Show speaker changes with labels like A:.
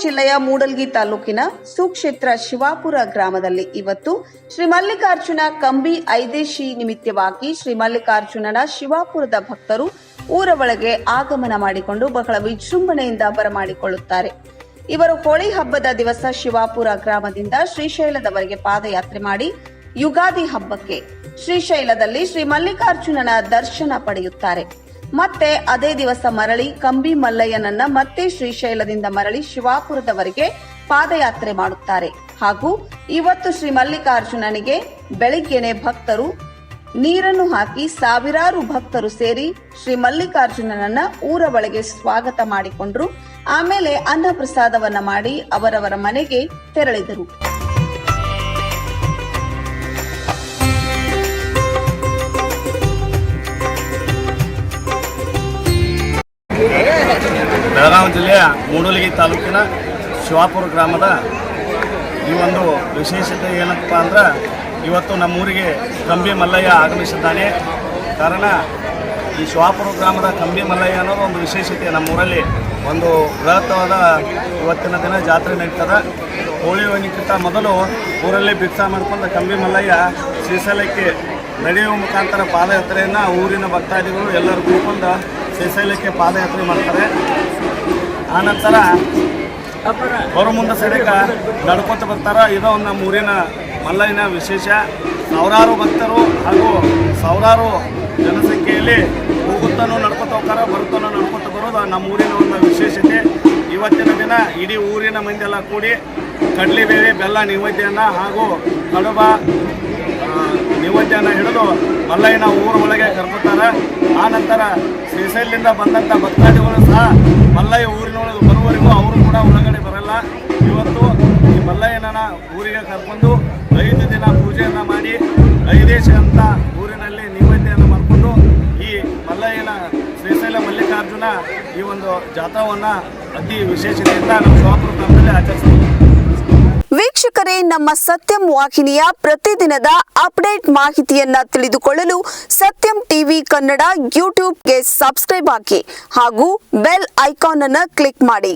A: ಜಿಲ್ಲೆಯ ಮೂಡಲಗಿ ತಾಲೂಕಿನ ಸುಕ್ಷೇತ್ರ ಶಿವಾಪುರ ಗ್ರಾಮದಲ್ಲಿ ಇವತ್ತು ಶ್ರೀ ಮಲ್ಲಿಕಾರ್ಜುನ ಕಂಬಿ ಐದೇಶಿ ನಿಮಿತ್ತವಾಗಿ ಶ್ರೀ ಮಲ್ಲಿಕಾರ್ಜುನನ ಶಿವಾಪುರದ ಭಕ್ತರು ಊರ ಒಳಗೆ ಆಗಮನ ಮಾಡಿಕೊಂಡು ಬಹಳ ವಿಜೃಂಭಣೆಯಿಂದ ಬರಮಾಡಿಕೊಳ್ಳುತ್ತಾರೆ. ಇವರು ಹೋಳಿ ಹಬ್ಬದ ದಿವಸ ಶಿವಾಪುರ ಗ್ರಾಮದಿಂದ ಶ್ರೀಶೈಲದವರೆಗೆ ಪಾದಯಾತ್ರೆ ಮಾಡಿ ಯುಗಾದಿ ಹಬ್ಬಕ್ಕೆ ಶ್ರೀಶೈಲದಲ್ಲಿ ಶ್ರೀ ಮಲ್ಲಿಕಾರ್ಜುನನ ದರ್ಶನ ಪಡೆಯುತ್ತಾರೆ. ಮತ್ತೆ ಅದೇ ದಿವಸ ಮರಳಿ ಕಂಬಿ ಮಲ್ಲಯ್ಯನನ್ನ ಮತ್ತೆ ಶ್ರೀಶೈಲದಿಂದ ಮರಳಿ ಶಿವಾಪುರದವರೆಗೆ ಪಾದಯಾತ್ರೆ ಮಾಡುತ್ತಾರೆ. ಹಾಗೂ ಇವತ್ತು ಶ್ರೀ ಮಲ್ಲಿಕಾರ್ಜುನನಿಗೆ ಬೆಳಿಗ್ಗೆನೆ ಭಕ್ತರು ನೀರನ್ನು ಹಾಕಿ ಸಾವಿರಾರು ಭಕ್ತರು ಸೇರಿ ಶ್ರೀ ಮಲ್ಲಿಕಾರ್ಜುನನನ್ನ ಊರ ಒಳಗೆ ಸ್ವಾಗತ ಮಾಡಿಕೊಂಡ್ರು. ಆಮೇಲೆ ಅನ್ನ ಪ್ರಸಾದವನ್ನ ಮಾಡಿ ಅವರವರ ಮನೆಗೆ ತೆರಳಿದರು.
B: ಬೆಳಗಾವಿ ಜಿಲ್ಲೆಯ ಮೂಡಲಗಿ ತಾಲೂಕಿನ ಶಿವಾಪುರ ಗ್ರಾಮದ ಈ ಒಂದು ವಿಶೇಷತೆ ಏನಪ್ಪ ಅಂದ್ರೆ, ಇವತ್ತು ನಮ್ಮೂರಿಗೆ ಕಂಬಿ ಮಲ್ಲಯ್ಯ ಆಗಮಿಸಿದ್ದಾನೆ. ಕಾರಣ ಈ ಶಿವಾಪುರ ಗ್ರಾಮದ ಕಂಬಿ ಮಲ್ಲಯ್ಯ ಅನ್ನೋದು ಒಂದು ವಿಶೇಷತೆ. ನಮ್ಮೂರಲ್ಲಿ ಒಂದು ಬೃಹತ್ವಾದ ಇವತ್ತಿನ ದಿನ ಜಾತ್ರೆ ನಡೀತದೆ. ಹೋಳಿ ಹಬ್ಬಕ್ಕಿಂತ ಮೊದಲು ಊರಲ್ಲಿ ಭಿಕ್ಷಾ ಮಾಡ್ಕೊಂಡು ಕಂಬಿ ಮಲ್ಲಯ್ಯ ಶ್ರೀಶೈಲಕ್ಕೆ ನಡೆಯುವ ಮುಖಾಂತರ ಪಾದಯಾತ್ರೆಯನ್ನು ಊರಿನ ಭಕ್ತಾದಿಗಳು ಎಲ್ಲರೂ ಕೂತ್ಕೊಂಡು ಶ್ರೀಶೈಲಕ್ಕೆ ಪಾದಯಾತ್ರೆ ಮಾಡ್ತಾರೆ. ಆನಂತರ ಬರೋ ಮುಂದೆ ಸೈಡಿಗೆ ನಡ್ಕೊತ ಬರ್ತಾರೆ. ಇದು ನಮ್ಮ ಊರಿನ ಮಲ್ಲಯ್ಯನ ವಿಶೇಷ. ಸಾವಿರಾರು ಭಕ್ತರು ಹಾಗೂ ಸಾವಿರಾರು ಜನಸಂಖ್ಯೆಯಲ್ಲಿ ಹೋಗುತ್ತಾನೋ ನಡ್ಕೊತ ಹೋಗ್ತಾರೆ, ಬರುತ್ತಾನೋ ನಡ್ಕೊತ ಬರೋದು ನಮ್ಮ ಊರಿನ ಒಂದು ವಿಶೇಷತೆ. ಇವತ್ತಿನ ದಿನ ಇಡೀ ಊರಿನ ಮಂದಿಯೆಲ್ಲ ಕೂಡಿ ಕಡಲೆಬೇಳೆ ಬೆಲ್ಲ ನೈವೇದ್ಯನ ಹಾಗೂ ಕಡುಬ ನೈವೇದ್ಯನ ಹಿಡಿದು ಮಲ್ಲಯ್ಯನ ಊರ ಒಳಗೆ ಕರ್ಕೊತಾರೆ. ಆನಂತರ ಶ್ರೀಶೈಲದಿಂದ ಬಂದಂಥ ಭಕ್ತಾದಿಗಳು ಸಹ ಮಲ್ಲಯ್ಯ ಊರಿನೊಳಗೆ ಬರುವವರೆಗೂ ಅವರು ಕೂಡ ಒಳಗಡೆ ಬರಲ್ಲ. ಇವತ್ತು ಈ ಮಲ್ಲಯ್ಯನ ಊರಿಗೆ ಕರ್ಕೊಂಡು 5 ದಿನ ಪೂಜೆಯನ್ನು ಮಾಡಿ 5 ಅಂತ ಊರಿನಲ್ಲಿ ನೈವೇದ್ಯವನ್ನು ಮಾಡಿಕೊಂಡು ಈ ಮಲ್ಲಯ್ಯನ ಶ್ರೀಶೈಲ ಮಲ್ಲಿಕಾರ್ಜುನ ಈ ಒಂದು ಜಾತ್ರಾವನ್ನು ಅತಿ ವಿಶೇಷತೆಯಿಂದ ನಮ್ಮ ಶಿವಾಪುರ ಗ್ರಾಮದಲ್ಲಿ ಆಚರಿಸ್ತೀವಿ.
A: ವೀಕ್ಷಕರೇ, ನಮ್ಮ ಸತ್ಯಂ ವಾಹಿನಿಯ ಪ್ರತಿದಿನದ ಅಪ್ಡೇಟ್ ಮಾಹಿತಿಯನ್ನ ತಿಳಿದುಕೊಳ್ಳಲು ಸತ್ಯಂ ಟಿವಿ ಕನ್ನಡ ಯೂಟ್ಯೂಬ್ಗೆ ಸಬ್ಸ್ಕ್ರೈಬ್ ಆಗಿ ಹಾಗೂ ಬೆಲ್ ಐಕಾನ್ ಅನ್ನು ಕ್ಲಿಕ್ ಮಾಡಿ.